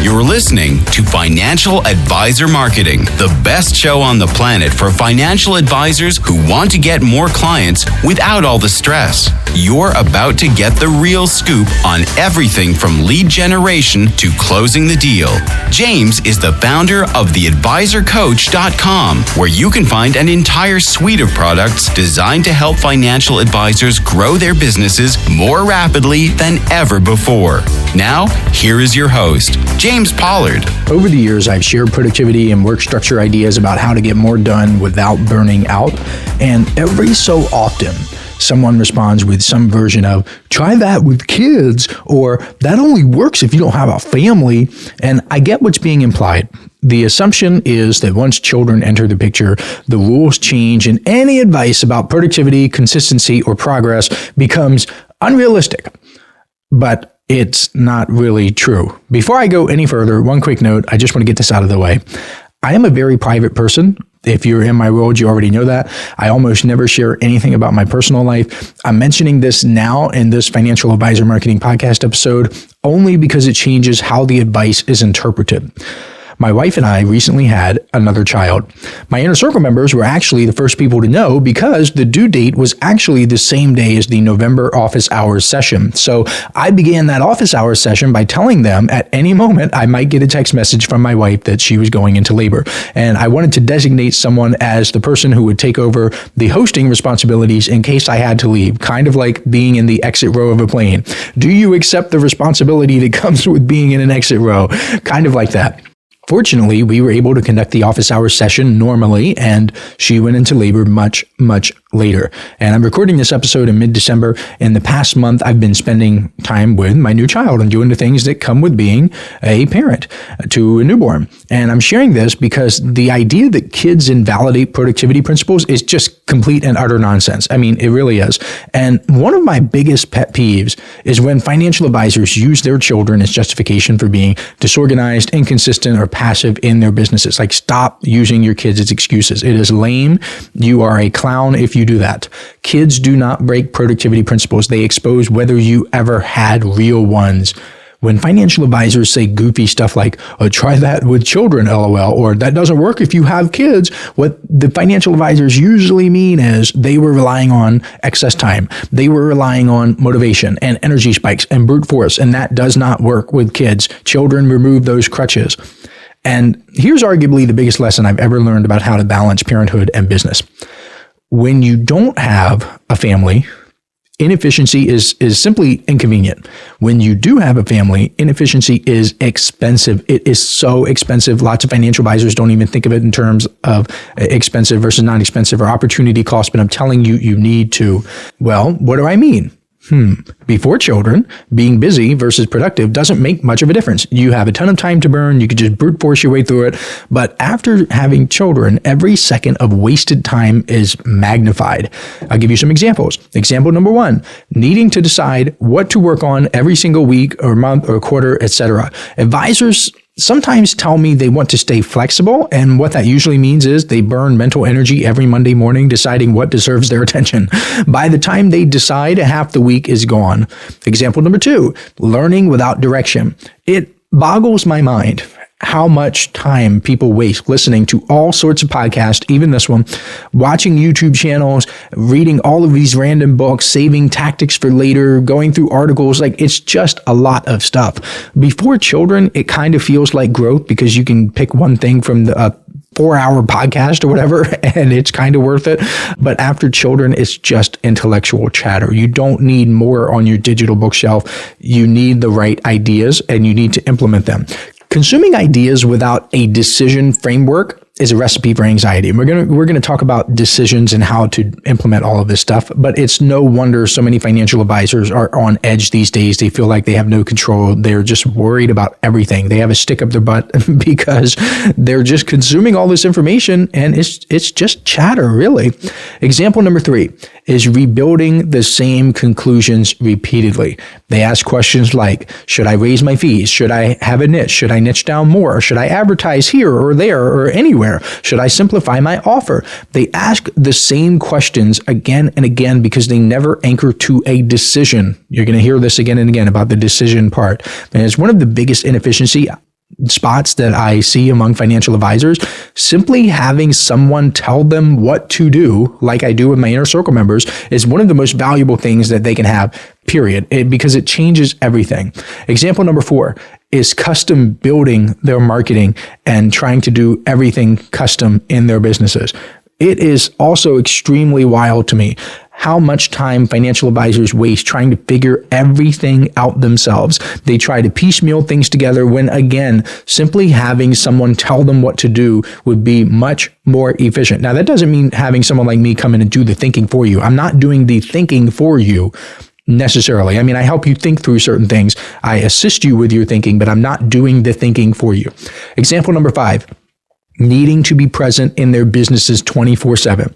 You're listening to Financial Advisor Marketing, the best show on the planet for financial advisors who want to get more clients without all the stress. You're about to get the real scoop on everything from lead generation to closing the deal. James is the founder of theadvisorcoach.com, where you can find an entire suite of products designed to help financial advisors grow their businesses more rapidly than ever before. Now, here is your host, James Pollard. Over the years, I've shared productivity and work structure ideas about how to get more done without burning out. And every so often, someone responds with some version of, try that with kids, or that only works if you don't have a family. And I get what's being implied. The assumption is that once children enter the picture, the rules change and any advice about productivity, consistency, or progress becomes unrealistic. But it's not really true. Before I go any further, one quick note, I just want to get this out of the way. I am a very private person. If you're in my world, you already know that. I almost never share anything about my personal life. I'm mentioning this now in this Financial Advisor Marketing Podcast episode only because it changes how the advice is interpreted. My wife and I recently had another child. My inner circle members were actually the first people to know because the due date was actually the same day as the November office hours session. So I began that office hours session by telling them at any moment I might get a text message from my wife that she was going into labor. And I wanted to designate someone as the person who would take over the hosting responsibilities in case I had to leave, kind of like being in the exit row of a plane. Do you accept the responsibility that comes with being in an exit row? Kind of like that. Fortunately, we were able to conduct the office hours session normally, and she went into labor much, much later. And I'm recording this episode in mid-December. In the past month, I've been spending time with my new child and doing the things that come with being a parent to a newborn. And I'm sharing this because the idea that kids invalidate productivity principles is just complete and utter nonsense. I mean, it really is. And one of my biggest pet peeves is when financial advisors use their children as justification for being disorganized, inconsistent, or passive in their businesses. Like, stop using your kids as excuses. It is lame. You are a clown if you do that. Kids do not break productivity principles. They expose whether you ever had real ones. When financial advisors say goofy stuff like, oh, try that with children, LOL, or that doesn't work if you have kids, what the financial advisors usually mean is they were relying on excess time. They were relying on motivation and energy spikes and brute force, and that does not work with kids. Children remove those crutches. And here's arguably the biggest lesson I've ever learned about how to balance parenthood and business. When you don't have a family, inefficiency is simply inconvenient. When you do have a family, inefficiency is expensive. It is so expensive. Lots of financial advisors don't even think of it in terms of expensive versus non-expensive or opportunity cost, but I'm telling you, you need to. Well, what do I mean? Before children, being busy versus productive doesn't make much of a difference. You have a ton of time to burn. You could just brute force your way through it. But after having children, every second of wasted time is magnified. I'll give you some examples. Example number one, needing to decide what to work on every single week or month or quarter, etc. Advisors sometimes tell me they want to stay flexible, and what that usually means is they burn mental energy every Monday morning deciding what deserves their attention. By the time they decide, half the week is gone. Example number two, learning without direction. It boggles my mind how much time people waste listening to all sorts of podcasts, even this one, watching YouTube channels, reading all of these random books, saving tactics for later, going through articles. Like, it's just a lot of stuff. Before children, it kind of feels like growth because you can pick one thing from the 4-hour podcast or whatever, and it's kind of worth it. But after children, it's just intellectual chatter. You don't need more on your digital bookshelf. You need the right ideas and you need to implement them. Consuming ideas without a decision framework is a recipe for anxiety. And we're gonna talk about decisions and how to implement all of this stuff. But it's no wonder so many financial advisors are on edge these days. They feel like they have no control. They're just worried about everything. They have a stick up their butt because they're just consuming all this information, and it's just chatter, really. Example number 3 is rebuilding the same conclusions repeatedly. They ask questions like, should I raise my fees? Should I have a niche? Should I niche down more? Should I advertise here or there or anywhere? Should I simplify my offer? They ask the same questions again and again because they never anchor to a decision. You're going to hear this again and again about the decision part. And it's one of the biggest inefficiency spots that I see among financial advisors, simply having someone tell them what to do, like I do with my inner circle members, is one of the most valuable things that they can have, period, because it changes everything. Example number 4 is custom building their marketing and trying to do everything custom in their businesses. It is also extremely wild to me how much time financial advisors waste trying to figure everything out themselves. They try to piecemeal things together when, again, simply having someone tell them what to do would be much more efficient. Now, that doesn't mean having someone like me come in and do the thinking for you. I'm not doing the thinking for you necessarily. I mean, I help you think through certain things. I assist you with your thinking, but I'm not doing the thinking for you. Example number 5, needing to be present in their businesses 24/7.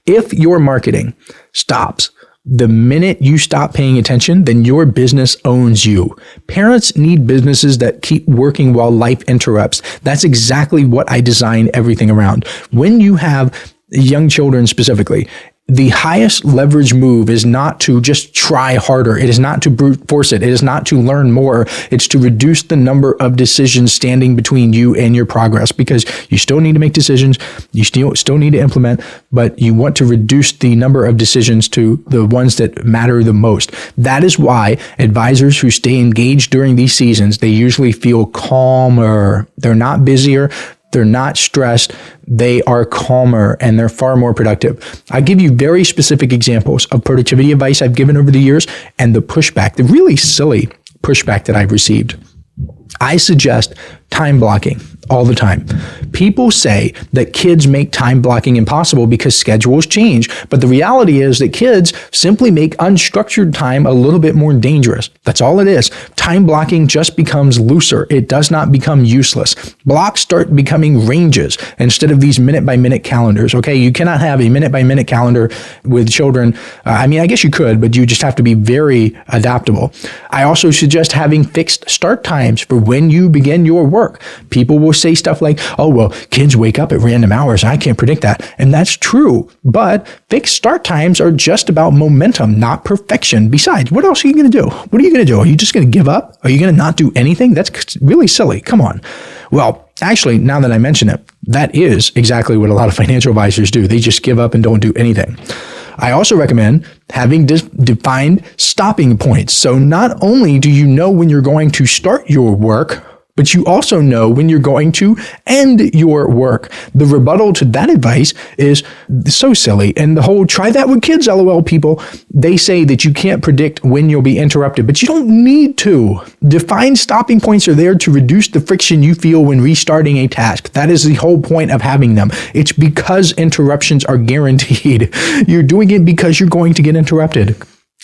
If your marketing stops the minute you stop paying attention, then your business owns you. Parents need businesses that keep working while life interrupts. That's exactly what I design everything around. When you have young children specifically, the highest leverage move is not to just try harder. It is not to brute force it. It is not to learn more. It's to reduce the number of decisions standing between you and your progress, because you still need to make decisions. You still need to implement, but you want to reduce the number of decisions to the ones that matter the most. That is why advisors who stay engaged during these seasons, they usually feel calmer. They're not busier. They're not stressed. They are calmer and they're far more productive. I give you very specific examples of productivity advice I've given over the years and the pushback, the really silly pushback that I've received. I suggest time blocking all the time. People say that kids make time blocking impossible because schedules change. But the reality is that kids simply make unstructured time a little bit more dangerous. That's all it is. Time blocking just becomes looser. It does not become useless. Blocks start becoming ranges instead of these minute-by-minute calendars. Okay, you cannot have a minute-by-minute calendar with children. I guess you could, but you just have to be very adaptable. I also suggest having fixed start times for when you begin your work. People will say stuff like, oh, well, kids wake up at random hours. I can't predict that. And that's true. But fixed start times are just about momentum, not perfection. Besides, what else are you going to do? What are you going to do? Are you just going to give up? Are you going to not do anything? That's really silly. Come on. Well, actually, now that I mention it, that is exactly what a lot of financial advisors do. They just give up and don't do anything. I also recommend having defined stopping points. So not only do you know when you're going to start your work, but you also know when you're going to end your work. The rebuttal to that advice is so silly. And the whole try that with kids, LOL people, they say that you can't predict when you'll be interrupted, but you don't need to. Defined stopping points are there to reduce the friction you feel when restarting a task. That is the whole point of having them. It's because interruptions are guaranteed. You're doing it because you're going to get interrupted.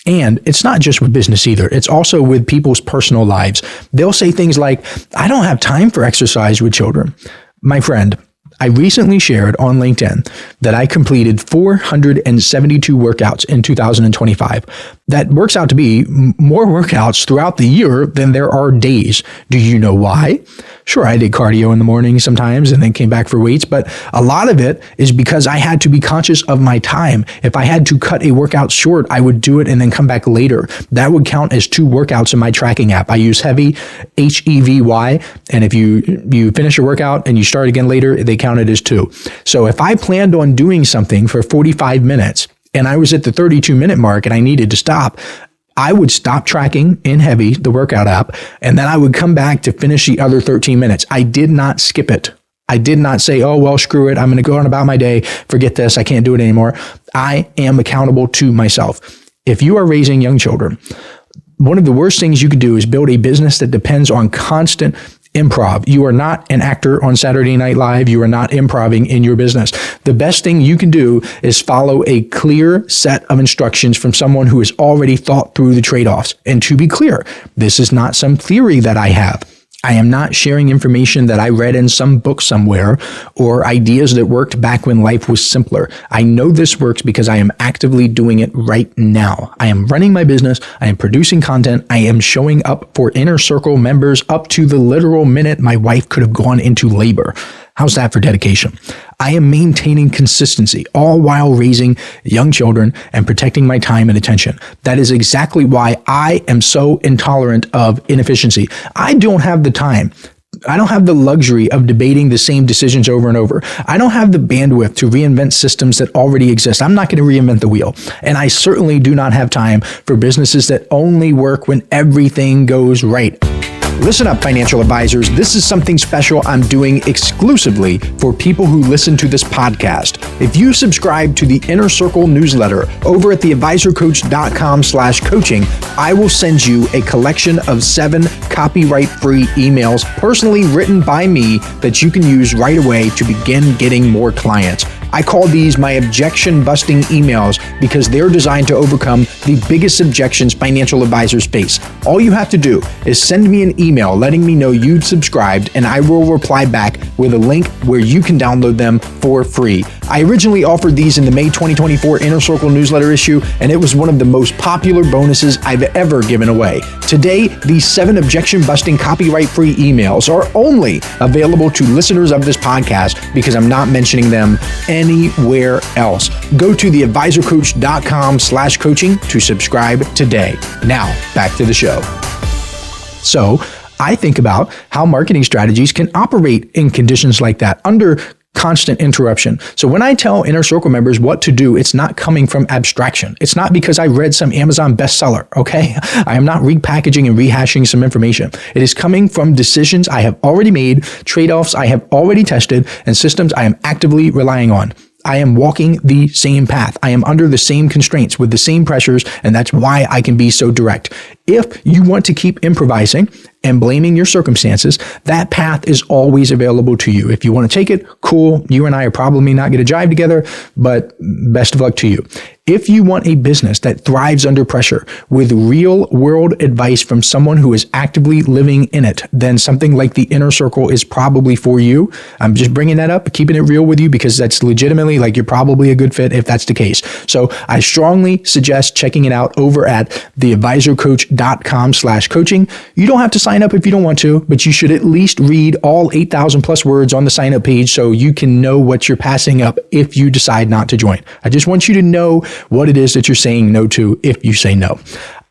And it's not just with business either. It's also with people's personal lives. They'll say things like, I don't have time for exercise with children. My friend, I recently shared on LinkedIn that I completed 472 workouts in 2025. That works out to be more workouts throughout the year than there are days. Do you know why? Sure, I did cardio in the morning sometimes and then came back for weights, but a lot of it is because I had to be conscious of my time. If I had to cut a workout short, I would do it and then come back later. That would count as 2 workouts in my tracking app. I use Heavy, HEVY, and if you finish a workout and you start again later, they count it as 2. So if I planned on doing something for 45 minutes and I was at the 32-minute mark and I needed to stop, I would stop tracking in Heavy, the workout app, and then I would come back to finish the other 13 minutes. I did not skip it. I did not say, oh, well, screw it. I'm going to go on about my day. Forget this. I can't do it anymore. I am accountable to myself. If you are raising young children, one of the worst things you could do is build a business that depends on constant improv. You are not an actor on Saturday Night Live. You are not improving in your business. The best thing you can do is follow a clear set of instructions from someone who has already thought through the trade-offs. And to be clear, this is not some theory that I have. I am not sharing information that I read in some book somewhere or ideas that worked back when life was simpler. I know this works because I am actively doing it right now. I am running my business. I am producing content. I am showing up for Inner Circle members up to the literal minute my wife could have gone into labor. How's that for dedication? I am maintaining consistency, all while raising young children and protecting my time and attention. That is exactly why I am so intolerant of inefficiency. I don't have the time the luxury of debating the same decisions over and over. I don't have the bandwidth to reinvent systems that already exist. I'm not going to reinvent the wheel. And I certainly do not have time for businesses that only work when everything goes right. Listen up, financial advisors. This is something special I'm doing exclusively for people who listen to this podcast. If you subscribe to the Inner Circle newsletter over at theadvisorcoach.com/coaching, I will send you a collection of 7 copyright-free emails personally written by me that you can use right away to begin getting more clients. I call these my objection-busting emails because they're designed to overcome the biggest objections financial advisors face. All you have to do is send me an email letting me know you'd subscribed, and I will reply back with a link where you can download them for free. I originally offered these in the May 2024 Inner Circle newsletter issue, and it was one of the most popular bonuses I've ever given away. Today, these 7 objection-busting copyright-free emails are only available to listeners of this podcast because I'm not mentioning them anywhere else. Go to theadvisorcoach.com/coaching to subscribe today. Now, back to the show. So, I think about how marketing strategies can operate in conditions like that, under constant interruption. So when I tell Inner Circle members what to do, it's not coming from abstraction. It's not because I read some Amazon bestseller, okay? I am not repackaging and rehashing some information. It is coming from decisions I have already made, trade-offs I have already tested, and systems I am actively relying on. I am walking the same path. I am under the same constraints with the same pressures, and that's why I can be so direct. If you want to keep improvising and blaming your circumstances, that path is always available to you. If you want to take it, cool. You and I are probably not going to jive together, but best of luck to you. If you want a business that thrives under pressure with real world advice from someone who is actively living in it, then something like the Inner Circle is probably for you. I'm just bringing that up, keeping it real with you because that's legitimately like you're probably a good fit if that's the case. So I strongly suggest checking it out over at theadvisorcoach.com/coaching. You don't have to sign up if you don't want to, but you should at least read all 8,000 plus words on the sign up page so you can know what you're passing up if you decide not to join. I just want you to know what it is that you're saying no to if you say no.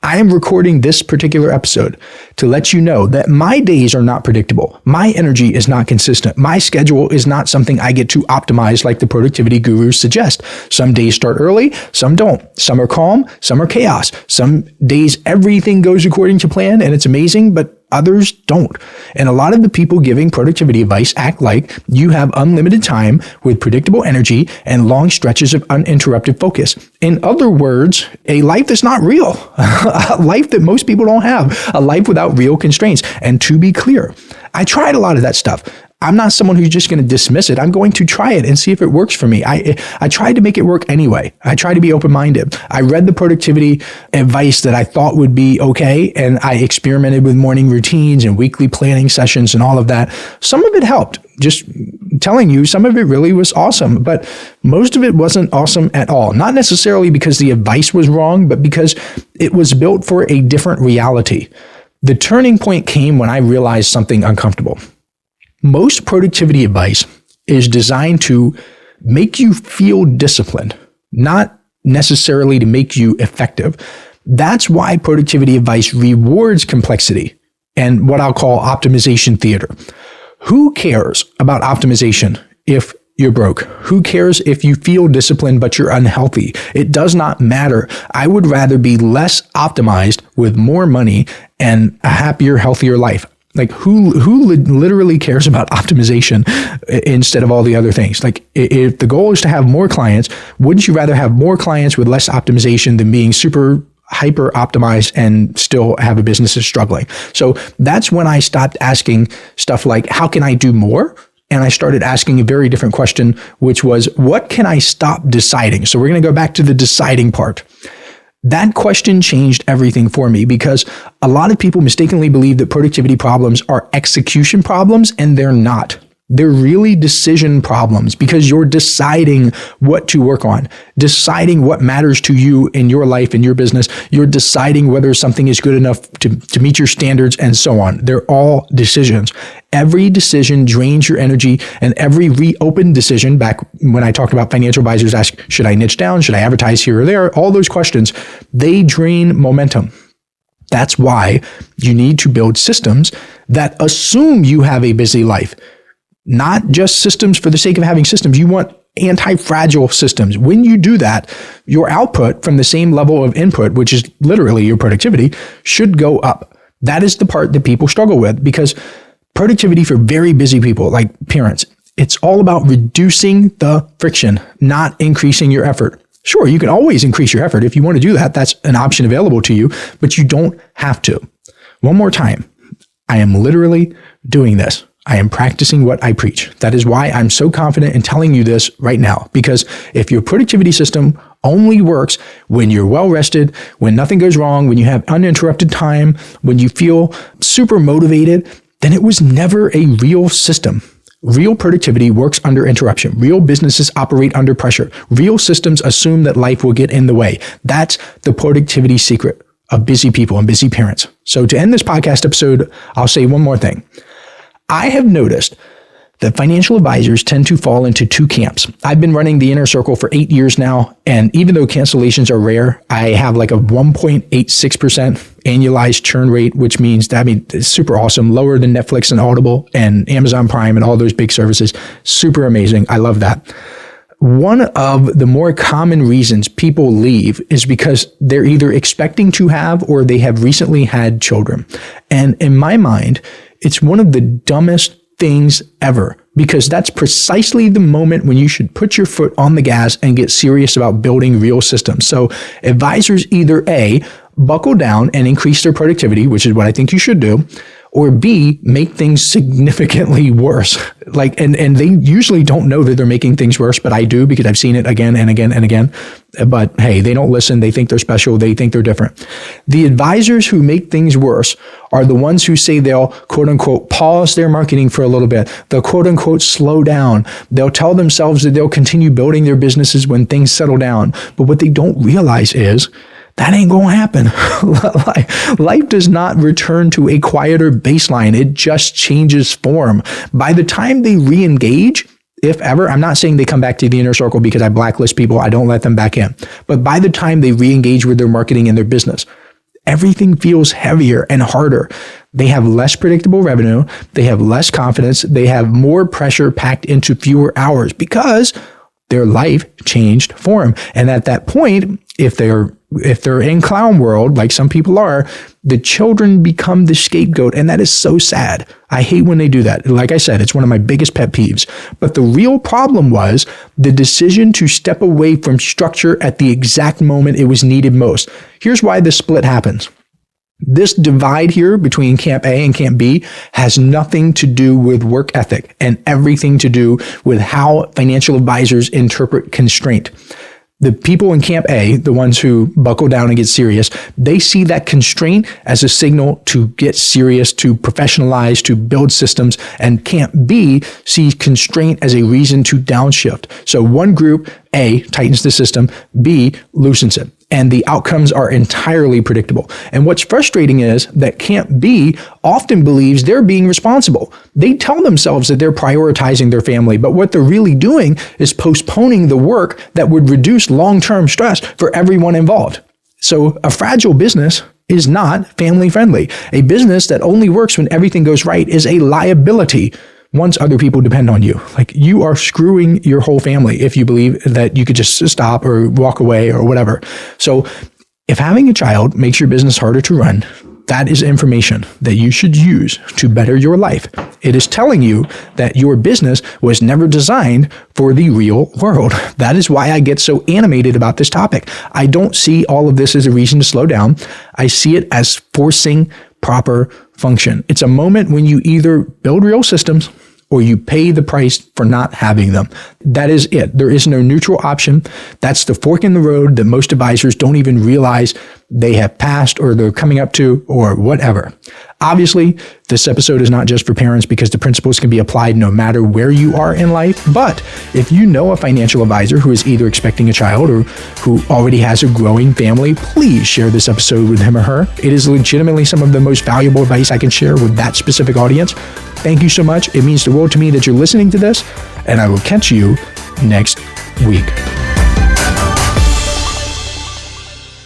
I am recording this particular episode to let you know that my days are not predictable. My energy is not consistent. My schedule is not something I get to optimize like the productivity gurus suggest. Some days start early, some don't. Some are calm, some are chaos. Some days everything goes according to plan and it's amazing, but others don't. And a lot of the people giving productivity advice act like you have unlimited time with predictable energy and long stretches of uninterrupted focus. In other words, a life that's not real, a life that most people don't have, a life without real constraints. And to be clear, I tried a lot of that stuff. I'm not someone who's just going to dismiss it. I'm going to try it and see if it works for me. I tried to make it work anyway. I tried to be open-minded. I read the productivity advice that I thought would be okay, and I experimented with morning routines and weekly planning sessions and all of that. Some of it helped. Just telling you, some of it really was awesome, but most of it wasn't awesome at all. Not necessarily because the advice was wrong, but because it was built for a different reality. The turning point came when I realized something uncomfortable. Most productivity advice is designed to make you feel disciplined, not necessarily to make you effective. That's why productivity advice rewards complexity and what I'll call optimization theater. Who cares about optimization if you're broke? Who cares if you feel disciplined but you're unhealthy? It does not matter. I would rather be less optimized with more money and a happier, healthier life. Like who literally cares about optimization instead of all the other things? Like if the goal is to have more clients, wouldn't you rather have more clients with less optimization than being super hyper optimized and still have a business that's struggling? So that's when I stopped asking stuff like, how can I do more? And I started asking a very different question, which was, what can I stop deciding? So we're going to go back to the deciding part. That question changed everything for me because a lot of people mistakenly believe that productivity problems are execution problems, and they're not. They're really decision problems because you're deciding what to work on, deciding what matters to you in your life, in your business. You're deciding whether something is good enough to meet your standards and so on. They're all decisions. Every decision drains your energy, and every reopened decision, back when I talked about financial advisors ask, should I niche down? Should I advertise here or there? All those questions, they drain momentum. That's why you need to build systems that assume you have a busy life, not just systems for the sake of having systems. You want anti-fragile systems. When you do that, your output from the same level of input, which is literally your productivity, should go up. That is the part that people struggle with, because productivity for very busy people like parents, it's all about reducing the friction, not increasing your effort. Sure, you can always increase your effort. If you want to do that, that's an option available to you, but you don't have to. One more time, I am literally doing this. I am practicing what I preach. That is why I'm so confident in telling you this right now, because if your productivity system only works when you're well rested, when nothing goes wrong, when you have uninterrupted time, when you feel super motivated, then it was never a real system. Real productivity works under interruption. Real businesses operate under pressure. Real systems assume that life will get in the way. That's the productivity secret of busy people and busy parents. So to end this podcast episode, I'll say one more thing. I have noticed that financial advisors tend to fall into two camps. I've been running the inner circle for 8 years now, and even though cancellations are rare, I have like a 1.86% annualized churn rate, which means that, it's super awesome, lower than Netflix and Audible and Amazon Prime and all those big services. Super amazing. I love that. One of the more common reasons people leave is because they're either expecting to have or they have recently had children. And in my mind, it's one of the dumbest things ever, because that's precisely the moment when you should put your foot on the gas and get serious about building real systems. So advisors either A, buckle down and increase their productivity, which is what I think you should do, or B, make things significantly worse. And they usually don't know that they're making things worse, but I do, because I've seen it again and again and again. But hey, they don't listen. They think they're special. They think they're different. The advisors who make things worse are the ones who say they'll quote unquote pause their marketing for a little bit. They'll quote unquote slow down. They'll tell themselves that they'll continue building their businesses when things settle down. But what they don't realize is that ain't going to happen. Life does not return to a quieter baseline. It just changes form. By the time they re-engage, if ever, I'm not saying they come back to the inner circle because I blacklist people. I don't let them back in. But by the time they re-engage with their marketing and their business, everything feels heavier and harder. They have less predictable revenue. They have less confidence. They have more pressure packed into fewer hours because their life changed form. And at that point, if they're in clown world, like some people are, the children become the scapegoat. And that is so sad. I hate when they do that. Like I said, it's one of my biggest pet peeves. But the real problem was the decision to step away from structure at the exact moment it was needed most. Here's why the split happens. This divide here between Camp A and Camp B has nothing to do with work ethic and everything to do with how financial advisors interpret constraint. The people in Camp A, the ones who buckle down and get serious, they see that constraint as a signal to get serious, to professionalize, to build systems. And Camp B sees constraint as a reason to downshift. So one group, A, tightens the system, B, loosens it. And the outcomes are entirely predictable. And what's frustrating is that Camp B often believes they're being responsible. They tell themselves that they're prioritizing their family, but what they're really doing is postponing the work that would reduce long-term stress for everyone involved. So a fragile business is not family friendly. A business that only works when everything goes right is a liability once other people depend on you. Like, you are screwing your whole family if you believe that you could just stop or walk away or whatever. So if having a child makes your business harder to run, that is information that you should use to better your life. It is telling you that your business was never designed for the real world. That is why I get so animated about this topic. I don't see all of this as a reason to slow down. I see it as forcing proper function. It's a moment when you either build real systems or you pay the price for not having them. That is it. There is no neutral option. That's the fork in the road that most advisors don't even realize they have passed or they're coming up to or whatever. Obviously, this episode is not just for parents because the principles can be applied no matter where you are in life. But if you know a financial advisor who is either expecting a child or who already has a growing family, please share this episode with him or her. It is legitimately some of the most valuable advice I can share with that specific audience. Thank you so much. It means the world to me that you're listening to this, and I will catch you next week.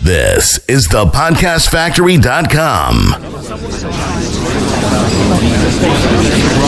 This is thepodcastfactory.com.